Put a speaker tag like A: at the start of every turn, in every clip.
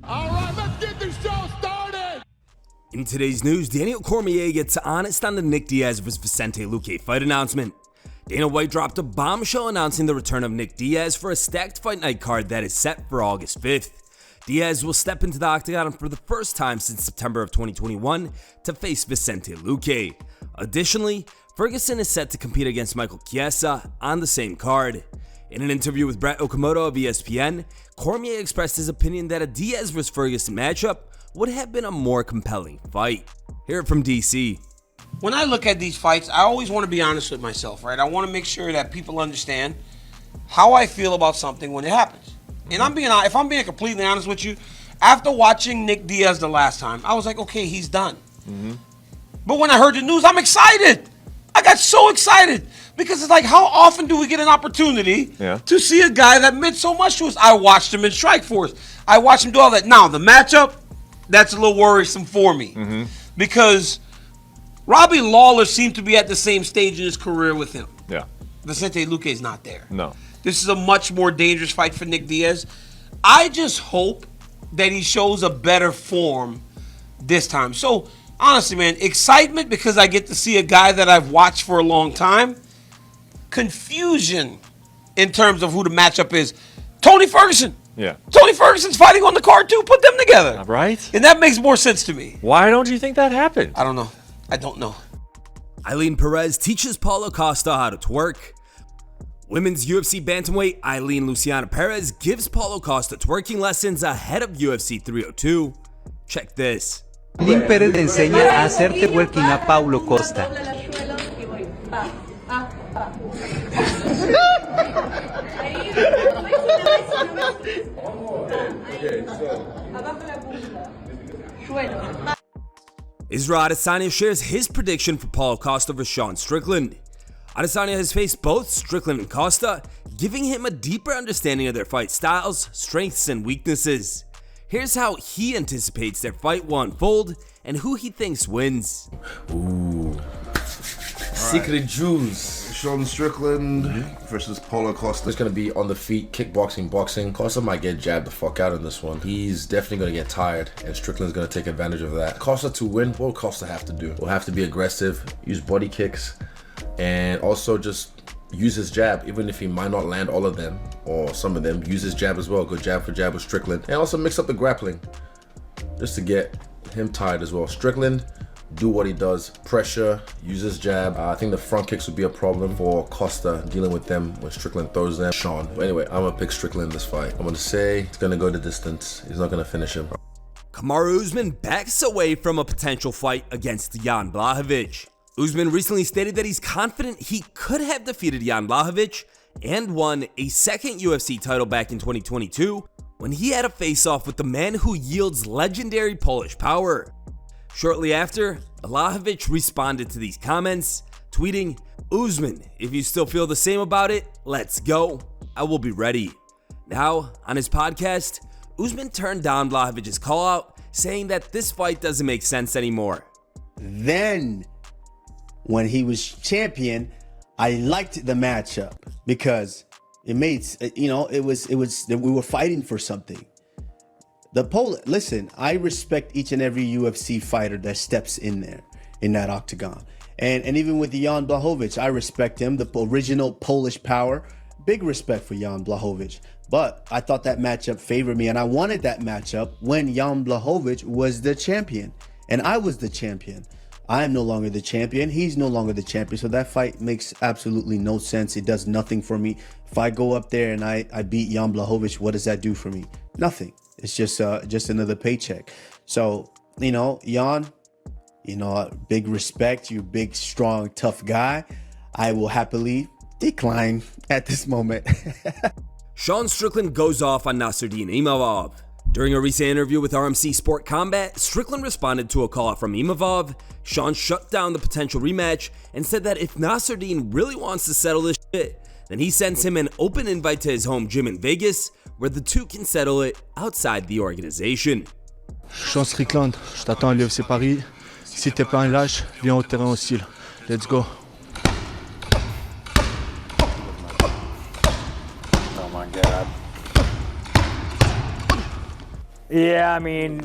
A: All right, let's get this show started.
B: In today's news, Daniel Cormier gets honest on the Nick Diaz vs. Vicente Luque fight announcement. Dana White dropped a bombshell announcing the return of Nick Diaz for a stacked fight night card that is set for August 5th. Diaz will step into the octagon for the first time since September of 2021 to face Vicente Luque. Additionally, Ferguson is set to compete against Michael Chiesa on the same card. In an interview with Brett Okamoto of ESPN, Cormier expressed his opinion that a Diaz vs. Ferguson matchup would have been a more compelling fight. Hear it from DC.
C: When I look at these fights, I always want to be honest with myself, right? I want to make sure that people understand how I feel about something when it happens. And if I'm being completely honest with you, after watching Nick Diaz the last time, I was like, okay, he's done. But when I heard the news, I'm excited. I got so excited because it's like, how often do we get an opportunity to see a guy that meant so much to us? I watched him in Strikeforce. I watched him do all that. Now, the matchup, that's a little worrisome for me because Robbie Lawler seemed to be at the same stage in his career with him.
D: Yeah.
C: Vicente Luque is not there.
D: No.
C: This is a much more dangerous fight for Nick Diaz. I just hope that he shows a better form this time. So, honestly, man, excitement because I get to see a guy that I've watched for a long time. Confusion in terms of who the matchup is. Tony Ferguson.
D: Yeah.
C: Tony Ferguson's fighting on the card too. Put them together.
D: Right?
C: And that makes more sense to me.
D: Why don't you think that happened?
C: I don't know. I don't know.
B: AILIN PEREZ teaches Paulo Costa how to twerk. Women's UFC bantamweight Alin Perez gives Paulo Costa twerking lessons ahead of UFC 302. Check this.
E: Alin Perez le enseña a hacer twerking a Paulo Costa.
B: Israel Adesanya shares his prediction for Paulo Costa vs. Sean Strickland. Adesanya has faced both Strickland and Costa, giving him a deeper understanding of their fight styles, strengths, and weaknesses. Here's how he anticipates their fight will unfold and who he thinks wins.
F: Ooh.
G: Secret Jews.
F: Sean Strickland versus Paulo Costa.
G: It's going to be on the feet, kickboxing, boxing. Costa might get jabbed the fuck out in this one. He's definitely going to get tired, and Strickland's going to take advantage of that. Costa to win, what will Costa have to do? Will have to be aggressive, use body kicks, and also just use his jab, even if he might not land all of them or some of them. Use his jab as well. Good jab for jab with Strickland, and also mix up the grappling just to get him tired as well. Strickland, do what he does, pressure, use his jab. I think the front kicks would be a problem for Costa, dealing with them when Strickland throws them. Sean. But anyway, I'm gonna pick Strickland in this fight. I'm gonna say it's gonna go the distance. He's not gonna finish him.
B: Kamaru Usman backs away from a potential fight against Jan Blachowicz. Usman recently stated that he's confident he could have defeated Jan Blachowicz and won a second UFC title back in 2022 when he had a face-off with the man who yields legendary Polish power. Shortly after, Blachowicz responded to these comments, tweeting, "Usman, if you still feel the same about it, let's go. I will be ready." Now, on his podcast, Usman turned down Blachowicz's call-out, saying that this fight doesn't make sense anymore.
H: Then, when he was champion, I liked the matchup because it made, we were fighting for something. Listen, I respect each and every UFC fighter that steps in there, in that octagon. And even with Jan Blachowicz, I respect him, the original Polish power. Big respect for Jan Blachowicz. But I thought that matchup favored me, and I wanted that matchup when Jan Blachowicz was the champion. And I was the champion. I am no longer the champion. He's no longer the champion. So that fight makes absolutely no sense. It does nothing for me. If I go up there and I beat Jan Blachowicz, what does that do for me? Nothing. It's just another paycheck. So, Jan, big respect. You're a big, strong, tough guy. I will happily decline at this moment.
B: Sean Strickland goes off on Nassourdine Imavov. During a recent interview with RMC Sport Combat, Strickland responded to a call out from Imavov. Sean shut down the potential rematch and said that if Nassourdine really wants to settle this shit, then he sends him an open invite to his home gym in Vegas, where the two can settle it outside the organization.
I: Sean Strickland, je t'attends à l'UFC Paris. Si t'es pas un lâche, viens au terrain hostile. Let's go.
D: Oh my God. Yeah, I mean,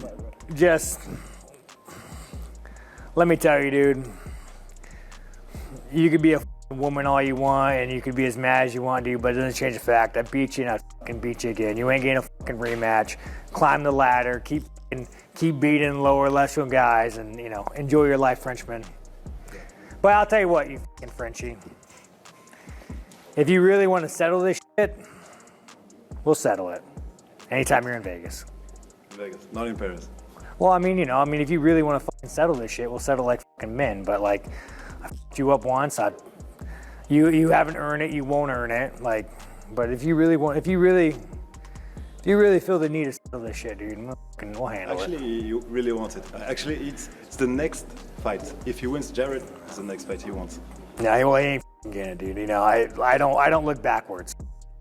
D: just let me tell you, dude. You could be a woman all you want, and you could be as mad as you want, dude, but it doesn't change the fact I beat you and I fucking beat you again. You ain't getting a fucking rematch. Climb the ladder, keep beating lower, lesser guys, and you know, enjoy your life, Frenchman. But I'll tell you what, you fucking Frenchie. If you really want to settle this shit, we'll settle it. Anytime you're in Vegas.
J: Vegas, not in Paris.
D: Well, I mean, you know, if you really want to fucking settle this shit, we'll settle like fucking men. But like, I fucked you up once. You haven't earned it. You won't earn it. Like, but if you really feel the need to settle this shit, dude, we'll handle it.
J: Actually, you really want it. Actually, it's the next fight. If he wins Jared, it's the next fight he wants.
D: Yeah, well, he ain't getting it, dude. You know, I don't look backwards.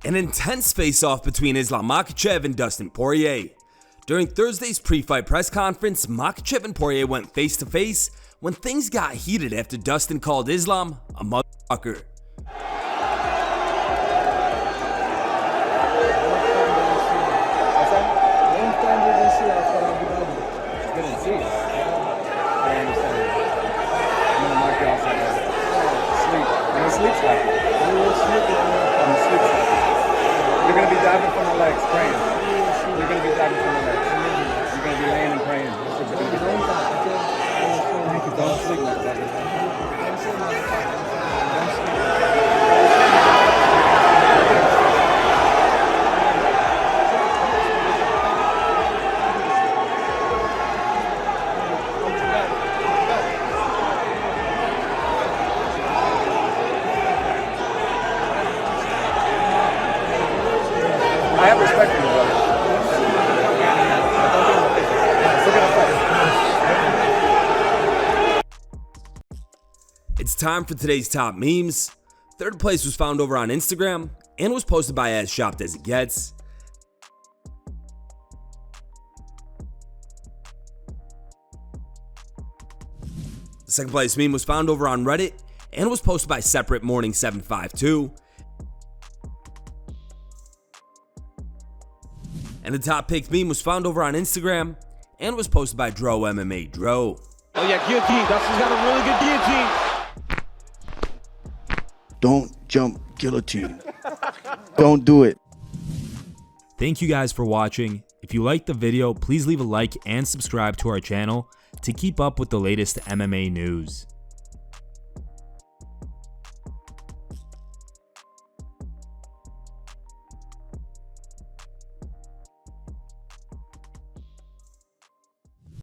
B: An intense face-off between Islam Makhachev and Dustin Poirier. During Thursday's pre-fight press conference, Makhachev and Poirier went face-to-face when things got heated after Dustin called Islam a motherfucker.
K: You're going to be diving from the legs, praying. You're going to be diving from the legs. You're going to be laying and praying. Don't sleep like that. I have respect for you, brother.
B: It's time for today's top memes. Third place was found over on Instagram and was posted by As Shopped As It Gets. The second place meme was found over on Reddit and was posted by Separate Morning 752. And the top picked meme was found over on Instagram and was posted by Dro MMA Dro.
A: Oh yeah, guillotine. Dustin's got a really good guillotine.
H: Don't jump guillotine. Don't do it.
L: Thank you guys for watching. If you liked the video, please leave a like and subscribe to our channel to keep up with the latest MMA news.